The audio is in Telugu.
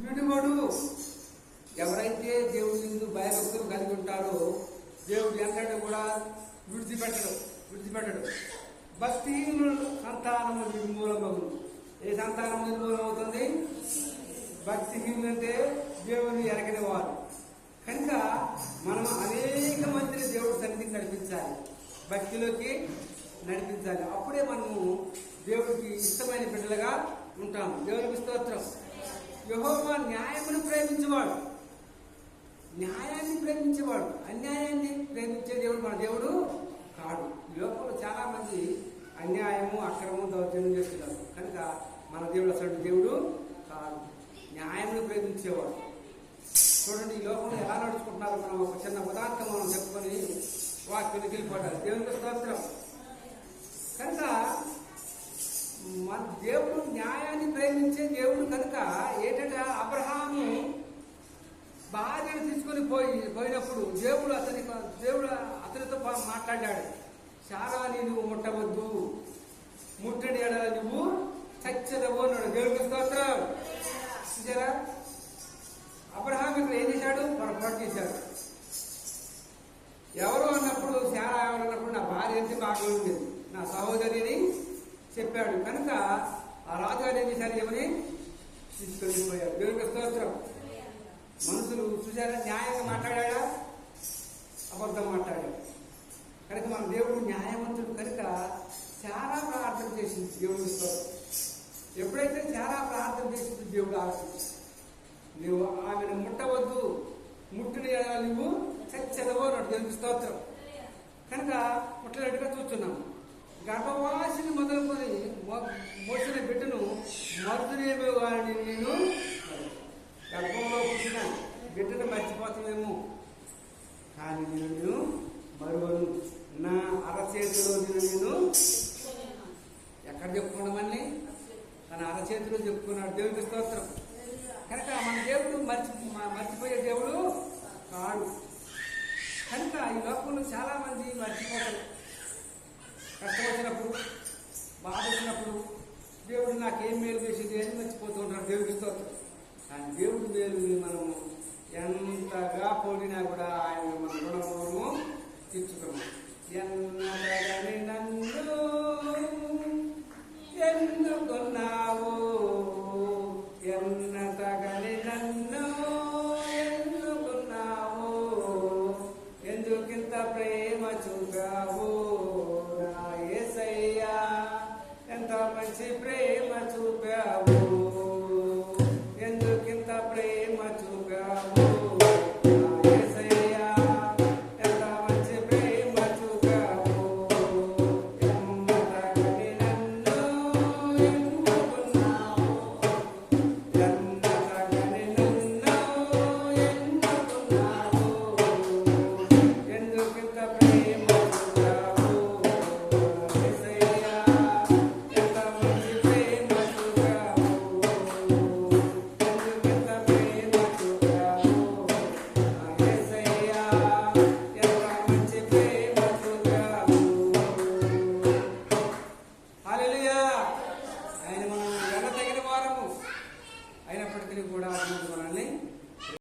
విడువడు. ఎవరైతే దేవుడి ముందు భయభక్తులు కలిగి ఉంటారో దేవుడు ఎన్నడూ కూడా విడిచిపెట్టడు. భక్తిహీనుల సంతానము నిర్మూలమగును. ఏ సంతానం నిర్మూలమవుతుంది? భక్తిహీనులు అంటే దేవుని ఎరగని వారు. కనుక మనం అనేక మందిని దేవుడి సన్నిధికి నడిపించాలి, భక్తిలోకి నడిపించాలి. అప్పుడే మనము దేవుడికి ఇష్టమైన బిడ్డలుగా ఉంటాము. దేవునికి స్తోత్రం. యెహోవా న్యాయమును ప్రేమించేవాడు, న్యాయాన్ని ప్రేమించేవాడు. అన్యాయాన్ని ప్రేమించే దేవుడు మన దేవుడు కాడు. ఈ లోకంలో చాలా మంది అన్యాయము, అక్రమము, దౌర్జన్యం చేస్తున్నారు. కనుక మన దేవుడు అసలు దేవుడు కాదు, న్యాయమును ప్రేమించేవాడు. చూడండి, ఈ లోకంలో ఎలా నడుచుకుంటున్నారు. మనం ఒక చిన్న ఉదాహరణ మనం చెప్పుకొని వాక్యానికి వెళ్ళిపోతారు. దేవునికి స్తోత్రం. కనుక మన దేవుడు న్యాయాన్ని ప్రేమించే దేవుడు. కనుక ఏంటంటే అబ్రహాము భార్యను తీసుకొని పోయినప్పుడు దేవుడు అతనితో మాట్లాడాడు. శారాని నువ్వు ముట్టవద్దు, ముట్టడి ఎడల నువ్వు చచ్చదవు అన్నాడు. దేవుడికి స్తోత్రం. చూసారా, అబ్రహాం ఇక్కడ ఏం చేశాడు? పొరపాటు చేశాడు. ఎవరు అన్నప్పుడు, శారా ఎవరన్నప్పుడు నా భార్య అంటే బాగా ఉంది, నా సహోదరిని చెప్పాడు. కనుక ఆ రాజుగారు ఏం చేశారు? ఏమని తీసుకొని పోయాడు. దేవుడికి స్తోత్రం. మనుషులు చూసారా, న్యాయంగా మాట్లాడా, అబద్ధం మాట్లాడాడు. కనుక మన దేవుడు న్యాయవంతుడు. కనుక చాలా ప్రార్థన చేసింది దేవుడికి స్తోత్రం. ఎప్పుడైతే చాలా ప్రార్థన చేసింది దేవుడు ఆలోచించి, నువ్వు ఆమెను ముట్టవద్దు, ముట్టిన నువ్వు చచ్చదవు అన్నాడు. దేవుడికి స్తోత్రం. కనుక ముట్టలేట్టుగా చూస్తున్నాము. గర్భవాసిని మొదలుకొని మోసిన బిడ్డను మరుదునేమో వారిని నేను గర్భంలో పుట్టిన బిడ్డను మర్చిపోతామేమో, కానీ నేను మరువను. నా అరచేతిలో నేను ఎక్కడ చెప్పుకున్నామని తన అరచేతిలో చెప్పుకున్నాడు. దేవుడికి స్తోత్రం. కనుక మన దేవుడు మర్చిపోయే దేవుడు కాడు. కనుక ఈ లోకంలో చాలా మంది మర్చిపోతారు. కష్టం వచ్చినప్పుడు, బాధ వచ్చినప్పుడు దేవుడు నాకేం మేలు చేసింది అని మర్చిపోతూ ఉంటారు. దేవుడికి స్తోత్రం. కానీ దేవుడి మేలుని మనము ఎంతగా పోడినా కూడా ఆయన మన రుణము తీర్చుకున్నాం. ఎన్నగని నన్ను ఎన్నుకున్నావు, ఎన్నతగని